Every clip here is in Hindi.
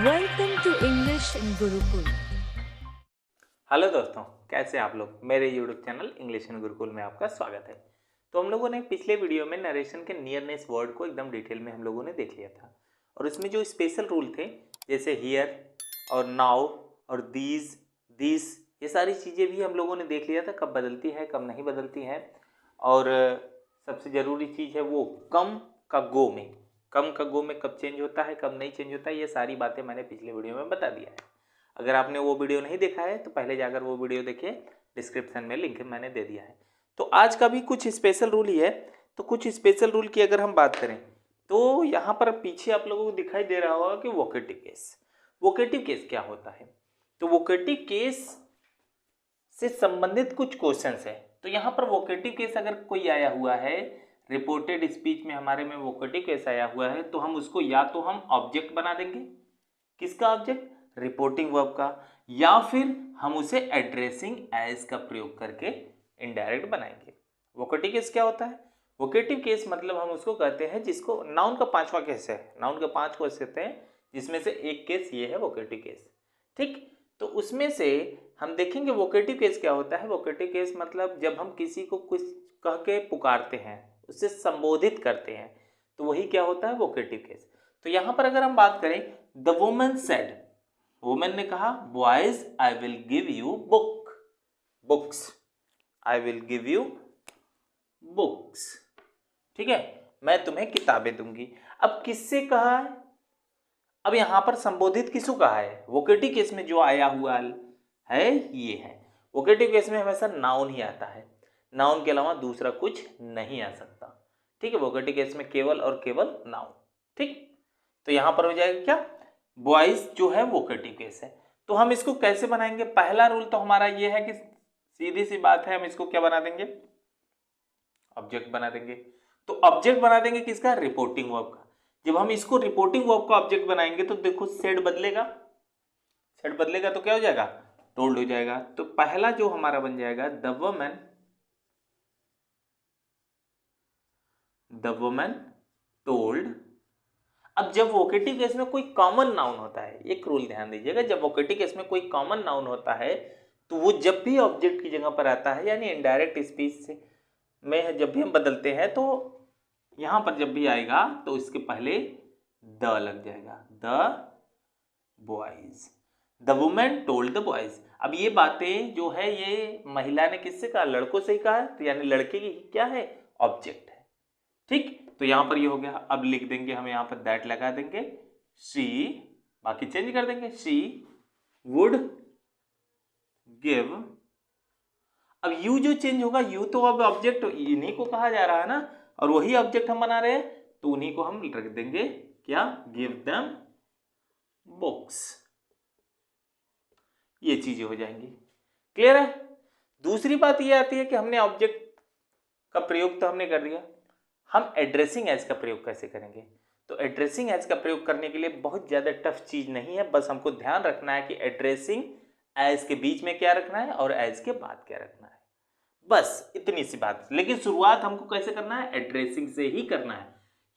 Welcome to English in Gurukul. Hello दोस्तों, कैसे आप लोग। मेरे YouTube channel English in Gurukul में आपका स्वागत है। तो हम लोगों ने पिछले वीडियो में नरेशन के नियरनेस वर्ड को एकदम डिटेल में हम लोगों ने देख लिया था और उसमें जो स्पेशल रूल थे जैसे हियर और नाउ और दीज दिस, ये सारी चीज़ें भी हम लोगों ने देख लिया था, कब बदलती है कब नहीं बदलती है। और सबसे ज़रूरी चीज़ है वो कम का गो में कब चेंज होता है कब नहीं चेंज होता है, ये सारी बातें मैंने पिछले वीडियो में बता दिया है। अगर आपने वो वीडियो नहीं देखा है तो पहले जाकर वो वीडियो देखिए, डिस्क्रिप्शन में लिंक मैंने दे दिया है। तो आज का भी कुछ स्पेशल रूल ही है। तो कुछ स्पेशल रूल की अगर हम बात करें तो यहाँ पर पीछे आप लोगों को दिखाई दे रहा होगा कि वोकेटिव केस। वोकेटिव केस क्या होता है? तो वोकेटिव केस से संबंधित कुछ क्वेश्चंस है। तो यहाँ पर वोकेटिव केस अगर कोई आया हुआ है, रिपोर्टेड स्पीच में हमारे में वोकेटिव केस आया हुआ है, तो हम उसको या तो हम ऑब्जेक्ट बना देंगे, किसका ऑब्जेक्ट? रिपोर्टिंग वर्ब का, या फिर हम उसे एड्रेसिंग एज का प्रयोग करके इनडायरेक्ट बनाएंगे। वोकेटिव केस क्या होता है? वोकेटिव केस मतलब हम उसको कहते हैं जिसको नाउन का पांचवा केस है, नाउन का 5 केस होते हैं जिसमें से एक केस ये है वोकेटिव केस। ठीक, तो उसमें से हम देखेंगे वोकेटिव केस क्या होता है। वोकेटिव केस मतलब जब हम किसी को कुछ कह के पुकारते हैं, उससे संबोधित करते हैं, तो वही क्या होता है? Vocative case. तो यहां पर अगर हम बात करें, द वुमन सेड, वुमन ने कहा boys I will give you books, I will give you books. ठीक है, मैं तुम्हें किताबें दूंगी। अब किससे कहा है? अब यहां पर संबोधित किसको कहा है? वोकेटिव केस में जो आया हुआ है ये है। वोकेटिव केस में हमेशा नाउन ही आता है, नाउन के अलावा दूसरा कुछ नहीं आ सकता। ठीक है, वोकेटिव केस में केवल और केवल नाउन। ठीक, तो यहां पर हो जाएगा क्या? बॉयज जो है वोकेटिव केस है। तो हम इसको कैसे बनाएंगे? पहला रूल तो हमारा ये है कि सीधी सी बात है, हम इसको क्या बना देंगे? ऑब्जेक्ट बना देंगे। तो ऑब्जेक्ट बना देंगे किसका? रिपोर्टिंग वर्ब का। जब हम इसको रिपोर्टिंग वर्ब का ऑब्जेक्ट बनाएंगे तो देखो सेड बदलेगा, सेड बदलेगा तो क्या हो जाएगा? टोल्ड हो जाएगा। तो पहला जो हमारा बन जाएगा द वुमन टोल्ड। अब जब वोकेटिव केस में कोई कॉमन नाउन होता है, एक रूल ध्यान दीजिएगा, जब वोकेटिव केस में कोई कॉमन नाउन होता है तो वो जब भी ऑब्जेक्ट की जगह पर आता है, यानी इनडायरेक्ट स्पीच से में जब भी हम बदलते हैं, तो यहां पर जब भी आएगा तो इसके पहले द लग जाएगा। The boys, the women told the boys. अब ये बातें जो है ये महिला ने किससे कहा? लड़कों से ही कहा है, तो यानी लड़के की क्या है? ऑब्जेक्ट है। ठीक, तो यहां पर ये हो गया। अब लिख देंगे हम यहां पर दैट लगा देंगे, शी, बाकी चेंज कर देंगे, शी वुड गिव। अब यू जो चेंज होगा, यू तो अब ऑब्जेक्ट इन्हीं को कहा जा रहा है ना, और वही ऑब्जेक्ट हम बना रहे हैं, तो उन्हीं को हम रख देंगे क्या? Give them books. ये चीजें हो जाएंगी। क्लियर है? दूसरी बात ये आती है कि हमने ऑब्जेक्ट का प्रयोग तो हमने कर दिया, हम एड्रेसिंग एज का प्रयोग कैसे करेंगे? तो एड्रेसिंग एज का प्रयोग करने के लिए बहुत ज़्यादा टफ चीज़ नहीं है, बस हमको ध्यान रखना है कि एड्रेसिंग एज के बीच में क्या रखना है और एज के बाद क्या रखना है, बस इतनी सी बात। लेकिन शुरुआत हमको कैसे करना है? एड्रेसिंग से ही करना है।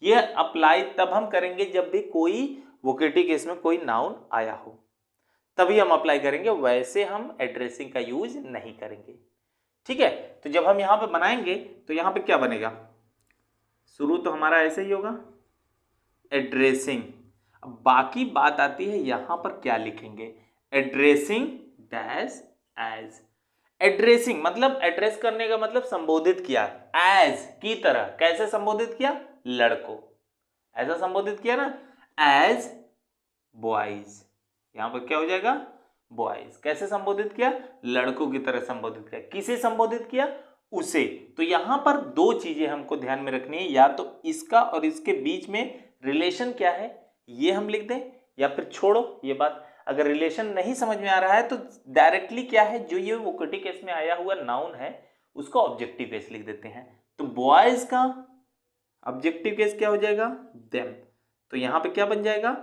यह अप्लाई तब हम करेंगे जब भी कोई वोकेटिव केस में कोई नाउन आया हो, तभी हम अप्लाई करेंगे, वैसे हम एड्रेसिंग का यूज नहीं करेंगे। ठीक है, तो जब हम यहां पे बनाएंगे तो यहां पे क्या बनेगा? शुरू तो हमारा ऐसे ही होगा, एड्रेसिंग। अब बाकी बात आती है यहां पर क्या लिखेंगे? Addressing dash as. एड्रेसिंग मतलब एड्रेस करने का मतलब संबोधित किया, एज की तरह। कैसे संबोधित किया? लड़कों, ऐसा संबोधित किया ना, एज बॉयज। यहां पर क्या हो जाएगा? बॉयज। कैसे संबोधित किया? लड़कों की तरह संबोधित किया। किसे संबोधित किया? उसे। तो यहां पर दो चीजें हमको ध्यान में रखनी है, या तो इसका और इसके बीच में रिलेशन क्या है ये हम लिख दें, या फिर छोड़ो ये बात। अगर रिलेशन नहीं समझ में आ रहा है तो डायरेक्टली क्या है, जो ये वोकेटिव केस में आया हुआ नाउन है उसको ऑब्जेक्टिव केस लिख देते हैं। तो बॉयज का ऑब्जेक्टिव केस क्या हो जाएगा? देम। तो यहां पे क्या बन जाएगा?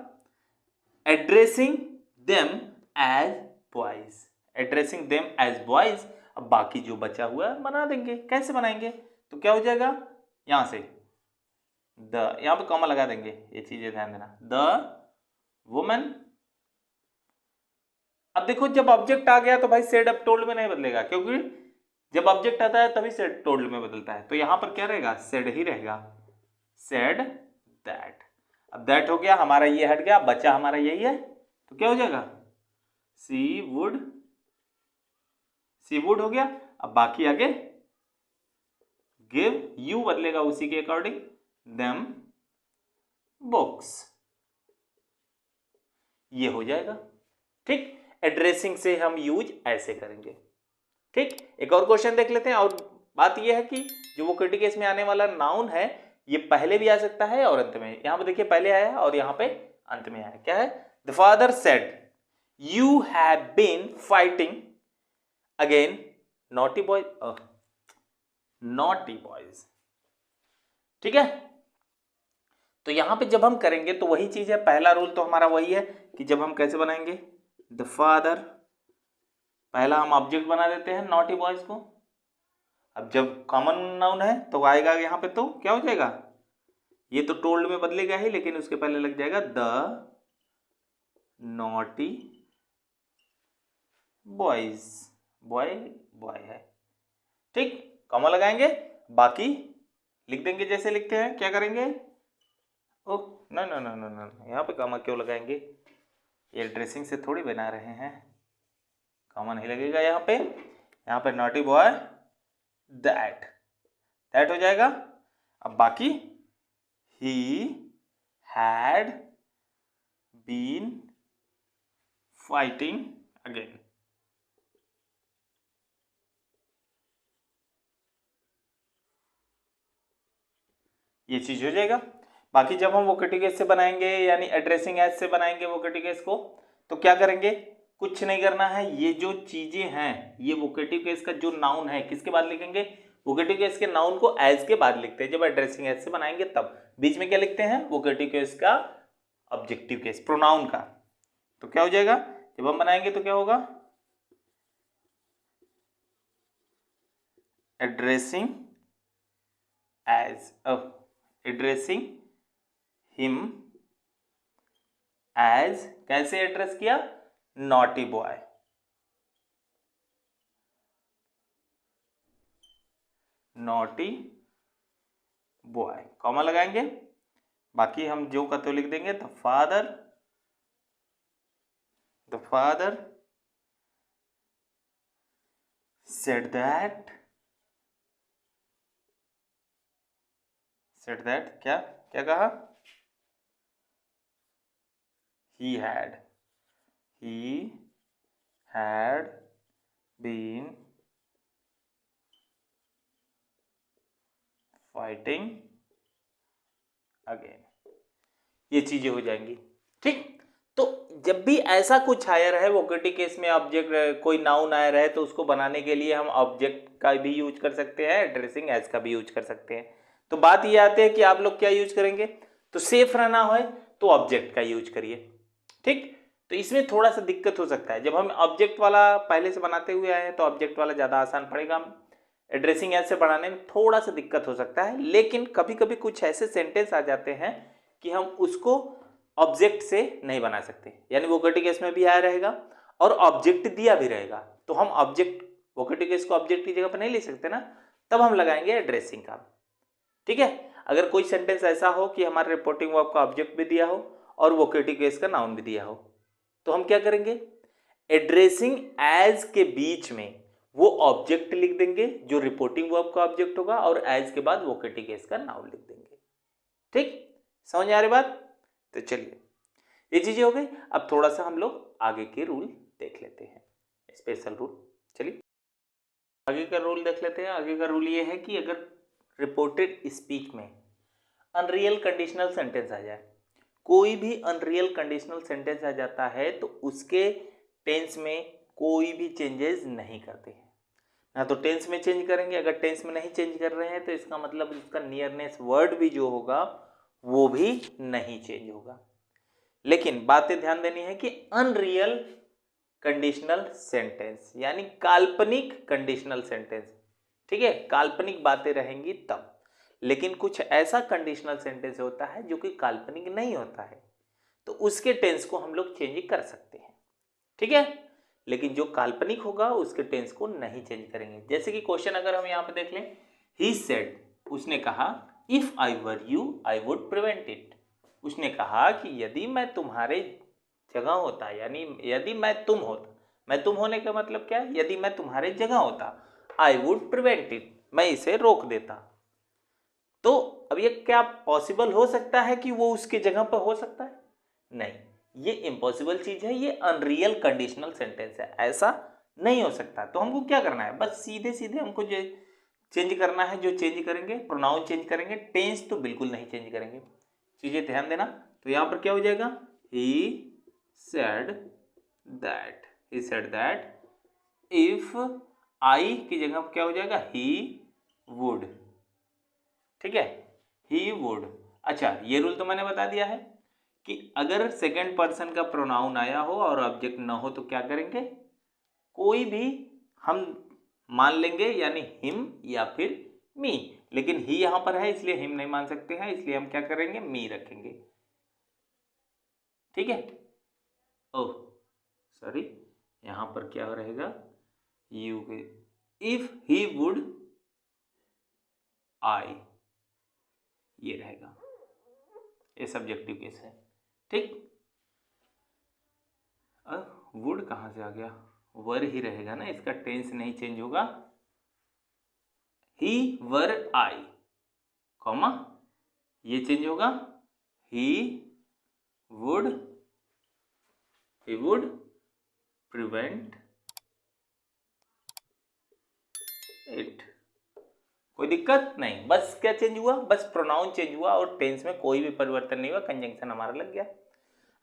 Addressing them as boys, addressing them as boys. अब बाकी जो बचा हुआ है बना देंगे। कैसे बनाएंगे? तो क्या हो जाएगा? यहां से द, यहां पे कॉमा लगा देंगे, ये चीजें ध्यान देना। द वुमन अब देखो जब ऑब्जेक्ट आ गया तो भाई सेड अब टोल्ड में नहीं बदलेगा, क्योंकि जब ऑब्जेक्ट आता है तभी सेड टोल्ड में बदलता है। तो यहां पर क्या रहेगा, सेड ही रहेगा, सेड दैट। अब दैट हो गया, हमारा ये हट गया, बचा हमारा यही है, तो क्या हो जाएगा, सी वुड हो गया। अब बाकी आगे गिव, यू बदलेगा उसी के अकॉर्डिंग, देम बुक्स, ये हो जाएगा। ठीक, एड्रेसिंग से हम यूज ऐसे करेंगे। ठीक, एक और क्वेश्चन देख लेते हैं। और बात यह है कि जो वोकेटिव केस में आने वाला नाउन है ये पहले भी आ सकता है और अंत में। यहां पे देखिए पहले आया और यहां पे अंत में आया। क्या है, the father said you have been fighting again naughty boys. ठीक है, तो यहां पे जब हम करेंगे तो वही चीज है, पहला रूल तो हमारा वही है कि जब हम कैसे बनाएंगे, द फादर, पहला हम ऑब्जेक्ट बना देते हैं नॉटी बॉयज को। अब जब कॉमन नाउन है तो आएगा यहाँ पे, तो क्या हो जाएगा, ये तो टोल्ड में बदलेगा ही, लेकिन उसके पहले लग जाएगा द नॉटी बॉयज, बॉय है। ठीक, कॉमा लगाएंगे, बाकी लिख देंगे जैसे लिखते हैं। क्या करेंगे, ओ ना ना ना ना ना, यहाँ पे कॉमा क्यों लगाएंगे, ये ड्रेसिंग से थोड़ी बना रहे हैं, कॉमा नहीं लगेगा यहाँ पे नॉटी बॉय दैट हो जाएगा। अब बाकी he had been fighting again, ये चीज हो जाएगा। बाकी जब हम वोकेटिव केस से बनाएंगे यानी एड्रेसिंग एज से बनाएंगे वोकेटिव केस को, तो क्या करेंगे, कुछ नहीं करना है, ये जो चीजें हैं ये वोकेटिव केस का जो नाउन है किसके बाद लिखेंगे, वोकेटिव केस के नाउन को एज के बाद लिखते हैं। जब एड्रेसिंग एज से बनाएंगे तब बीच में क्या लिखते हैं, वोकेटिव केस का ऑब्जेक्टिव केस प्रोनाउन का। तो क्या हो जाएगा, जब हम बनाएंगे तो क्या होगा, एड्रेसिंग हिम एज, कैसे एड्रेस किया, नॉटी बॉय, कॉमा लगाएंगे, बाकी हम जो का तो लिख देंगे, द फादर said that क्या कहा, he had been fighting again, ये चीजें हो जाएंगी। ठीक, तो जब भी ऐसा कुछ आया रहे वोकेटिव केस में, ऑब्जेक्ट कोई नाउन आया रहे, तो उसको बनाने के लिए हम ऑब्जेक्ट का भी यूज कर सकते हैं, एड्रेसिंग एज का भी यूज कर सकते हैं। तो बात ये आती है कि आप लोग क्या यूज करेंगे, तो सेफ रहना हो तो ऑब्जेक्ट का यूज करिए। ठीक, तो इसमें थोड़ा सा दिक्कत हो सकता है, जब हम ऑब्जेक्ट वाला पहले से बनाते हुए आए हैं तो ऑब्जेक्ट वाला ज़्यादा आसान पड़ेगा, एड्रेसिंग एज से बनाने में थोड़ा सा दिक्कत हो सकता है। लेकिन कभी कभी कुछ ऐसे सेंटेंस आ जाते हैं कि हम उसको ऑब्जेक्ट से नहीं बना सकते, यानी वोकेटिव केस में भी आया रहेगा और ऑब्जेक्ट दिया भी रहेगा, तो हम ऑब्जेक्ट वोकेटिव केस को ऑब्जेक्ट की जगह पर नहीं ले सकते ना, तब हम लगाएंगे एड्रेसिंग का। ठीक है, अगर कोई सेंटेंस ऐसा हो कि हमारे रिपोर्टिंग वर्ब का ऑब्जेक्ट भी दिया हो और वोकेटिव केस का नाउन भी दिया हो, तो हम क्या करेंगे, एड्रेसिंग एज के बीच में वो ऑब्जेक्ट लिख देंगे जो रिपोर्टिंग वर्ब का ऑब्जेक्ट होगा, और एज के बाद वोकेटिव केस का नाउन लिख देंगे। ठीक, समझ आ रही बात, तो चलिए ये चीजें हो गई। अब थोड़ा सा हम लोग आगे के रूल देख लेते हैं, स्पेशल रूल। चलिए आगे का रूल देख लेते हैं। आगे का रूल ये है कि अगर रिपोर्टेड स्पीच में अनरियल कंडीशनल सेंटेंस आ जाए, कोई भी अनरियल कंडीशनल सेंटेंस आ जाता है, तो उसके टेंस में कोई भी चेंजेस नहीं करते हैं, ना तो टेंस में चेंज करेंगे। अगर टेंस में नहीं चेंज कर रहे हैं तो इसका मतलब उसका नियरनेस वर्ड भी जो होगा वो भी नहीं चेंज होगा। लेकिन बातें ध्यान देनी है कि अनरियल कंडीशनल सेंटेंस यानी काल्पनिक कंडीशनल सेंटेंस, ठीक है, काल्पनिक बातें रहेंगी तब। लेकिन कुछ ऐसा कंडीशनल सेंटेंस होता है जो कि काल्पनिक नहीं होता है, तो उसके टेंस को हम लोग चेंज कर सकते हैं। ठीक है, लेकिन जो काल्पनिक होगा उसके टेंस को नहीं चेंज करेंगे। जैसे कि क्वेश्चन अगर हम यहाँ पे देख लें, ही सेड, उसने कहा, if I were you I would prevent it. उसने कहा कि यदि मैं तुम्हारे जगह होता, यानी यदि मैं तुम होता, मैं तुम होने का मतलब क्या है, यदि मैं तुम्हारे जगह होता, आई वुड प्रिवेंट इट, मैं इसे रोक देता। तो अब ये क्या पॉसिबल हो सकता है कि वो उसके जगह पर हो सकता है? नहीं, ये इम्पॉसिबल चीज है, ये अनरियल कंडीशनल सेंटेंस है, ऐसा नहीं हो सकता। तो हमको क्या करना है, बस सीधे सीधे हमको जो चेंज करना है, जो चेंज करेंगे प्रोनाउन चेंज करेंगे, टेंस तो बिल्कुल नहीं चेंज करेंगे। चीजें ध्यान देना। तो यहां पर क्या हो जाएगा, he said that, he said that, if I की जगह पर क्या हो जाएगा, ही वुड। ठीक है, ही वुड। अच्छा, ये रूल तो मैंने बता दिया है कि अगर सेकंड पर्सन का प्रोनाउन आया हो और ऑब्जेक्ट ना हो तो क्या करेंगे, कोई भी हम मान लेंगे, यानी हिम या फिर मी। लेकिन ही यहां पर है इसलिए हिम नहीं मान सकते हैं, इसलिए हम क्या करेंगे, मी रखेंगे। ठीक है, ओह सॉरी, यहां पर क्या रहेगा, यू के, इफ ही वुड आई, ये रहेगा, ये सब्जेक्टिव केस है। ठीक, वुड कहां से आ गया, वर ही रहेगा ना, इसका टेंस नहीं चेंज होगा। ही वर आई, कॉमा, ये चेंज होगा, he would, he would prevent it. कोई दिक्कत नहीं, बस क्या चेंज हुआ, बस प्रोनाउन चेंज हुआ और टेंस में कोई भी परिवर्तन नहीं हुआ, कंजंक्शन हमारा लग गया।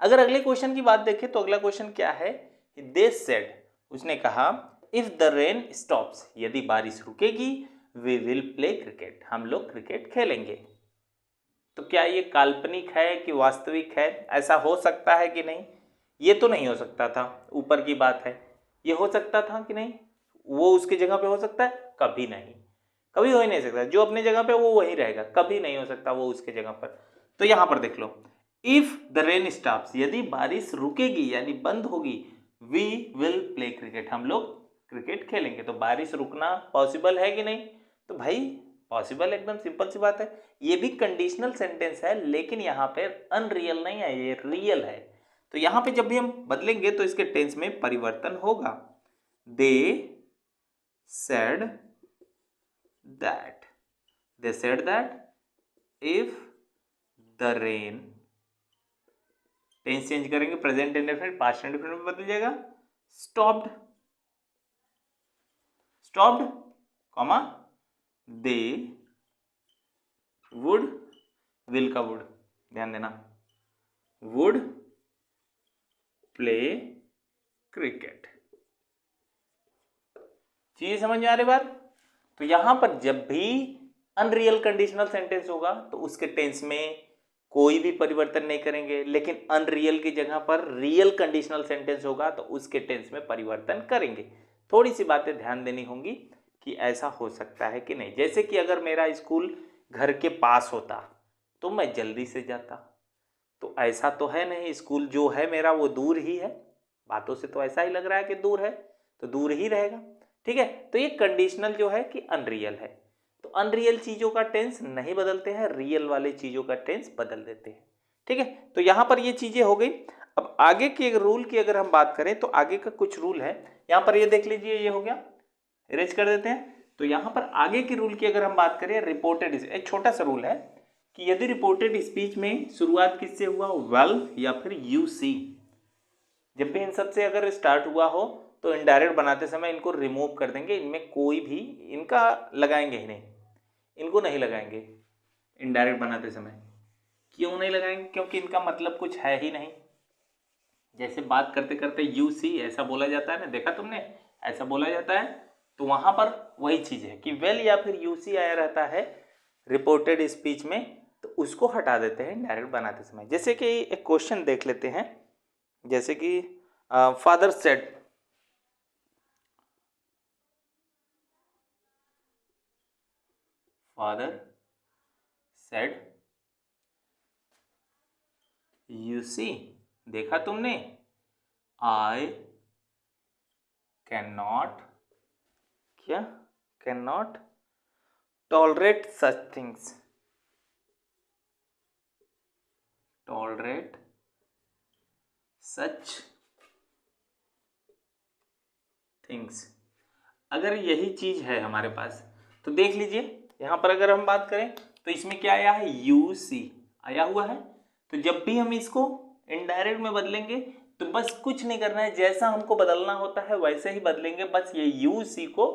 अगर अगले क्वेश्चन की बात देखें तो अगला क्वेश्चन क्या है, दे सेड, उसने कहा, इफ द रेन स्टॉप्स, यदि बारिश रुकेगी, वी विल प्ले क्रिकेट, हम लोग क्रिकेट खेलेंगे। तो क्या ये काल्पनिक है कि वास्तविक है, ऐसा हो सकता है कि नहीं? ये तो नहीं हो सकता था, ऊपर की बात है। ये हो सकता था कि नहीं, वो उसकी जगह पे हो सकता है? कभी नहीं, कभी हो ही नहीं सकता। जो अपनी जगह पे वो वही रहेगा, कभी नहीं हो सकता वो उसके जगह पर। तो यहां पर देख लो, इफ द रेन स्टॉप्स, यदि बारिश रुकेगी यानी बंद होगी, वी विल प्ले क्रिकेट, हम लोग क्रिकेट खेलेंगे। तो बारिश रुकना पॉसिबल है कि नहीं? तो भाई पॉसिबल, एकदम सिंपल सी बात है। ये भी कंडीशनल सेंटेंस है, लेकिन यहाँ पे अनरियल नहीं है, ये रियल है। तो यहाँ पे जब भी हम बदलेंगे तो इसके टेंस में परिवर्तन होगा। They said that, they said that if the rain, tense change करेंगे, प्रेजेंट इंडेफिनिट पास्ट इंडेफिनिट में बदल जाएगा, stopped, stopped, comma, they would, will का वुड, ध्यान देना, वुड प्ले क्रिकेट। चीज समझ में आ रही बात? तो यहां पर जब भी अनरियल कंडीशनल सेंटेंस होगा तो उसके टेंस में कोई भी परिवर्तन नहीं करेंगे, लेकिन अनरियल की जगह पर रियल कंडीशनल सेंटेंस होगा तो उसके टेंस में परिवर्तन करेंगे। थोड़ी सी बातें ध्यान देनी होंगी कि ऐसा हो सकता है कि नहीं। जैसे कि अगर मेरा स्कूल घर के पास होता तो मैं जल्दी से जाता, तो ऐसा तो है नहीं, स्कूल जो है मेरा वो दूर ही है, बातों से तो ऐसा ही लग रहा है कि दूर है, तो दूर ही रहेगा। ठीक है, तो ये कंडीशनल जो है कि अनरियल है। तो अनरियल चीजों का टेंस नहीं बदलते हैं, रियल वाले चीजों का टेंस बदल देते हैं। ठीक है, तो यहां पर ये चीजें हो गई। अब आगे के रूल की अगर हम बात करें तो आगे का कुछ रूल है, यहां पर ये देख लीजिए, ये हो गया, इरेज कर देते हैं। तो यहां पर आगे की रूल की अगर हम बात करें, रिपोर्टेड, एक छोटा सा रूल है कि यदि रिपोर्टेड स्पीच में शुरुआत किससे हुआ, वेल या फिर यू सी, जब भी इन सब से अगर स्टार्ट हुआ हो तो इनडायरेक्ट बनाते समय इनको रिमूव कर देंगे, इनमें कोई भी इनका लगाएंगे ही नहीं, इनको नहीं लगाएंगे इनडायरेक्ट बनाते समय। क्यों नहीं लगाएंगे? क्योंकि इनका मतलब कुछ है ही नहीं। जैसे बात करते करते यू सी ऐसा बोला जाता है ना, देखा तुमने, ऐसा बोला जाता है, तो वहां पर वही चीज है कि वेल या फिर यू सी आया रहता है रिपोर्टेड स्पीच में, तो उसको हटा देते हैं डायरेक्ट बनाते समय। जैसे कि एक क्वेश्चन देख लेते हैं, जैसे कि father said, father said, you see, देखा तुमने, आई कैन नॉट, क्या, can not tolerate such things, tolerate such things. अगर यही चीज है हमारे पास तो देख लीजिए यहां पर अगर हम बात करें तो इसमें क्या आया है, यू सी आया हुआ है। तो जब भी हम इसको इनडायरेक्ट में बदलेंगे तो बस कुछ नहीं करना है, जैसा हमको बदलना होता है वैसे ही बदलेंगे, बस ये यू सी को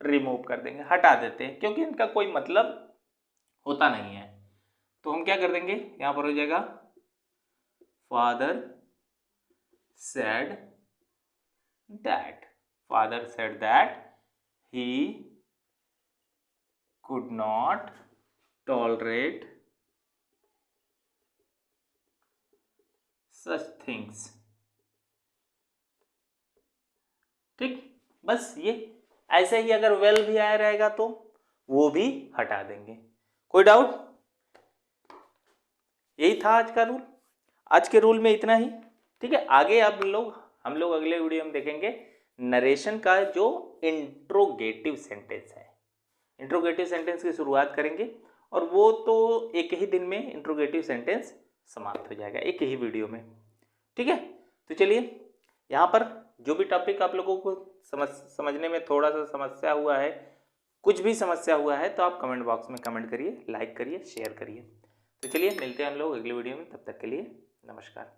रिमूव कर देंगे, हटा देते हैं, क्योंकि इनका कोई मतलब होता नहीं है। तो हम क्या कर देंगे, यहां पर हो जाएगा father said that, father said that he could not tolerate such things। ठीक, बस ये ऐसे ही अगर वेल भी आया रहेगा तो वो भी हटा देंगे। कोई डाउट? यही था आज का रूल। आज के रूल में इतना ही। ठीक है, आगे हम लोग अगले वीडियो में देखेंगे नरेशन का जो इंट्रोगेटिव सेंटेंस है। इंट्रोगेटिव सेंटेंस की शुरुआत करेंगे और वो तो एक ही दिन में इंट्रोगेटिव सेंटेंस समाप्त हो जाएगा, एक ही वीडियो में। ठीक है, तो चलिए यहाँ पर जो भी टॉपिक आप लोगों को समझने में थोड़ा सा समस्या हुआ है, कुछ भी समस्या हुआ है, तो आप कमेंट बॉक्स में कमेंट करिए, लाइक करिए, शेयर करिए। तो चलिए मिलते हैं हम लोग अगले वीडियो में, तब तक के लिए नमस्कार।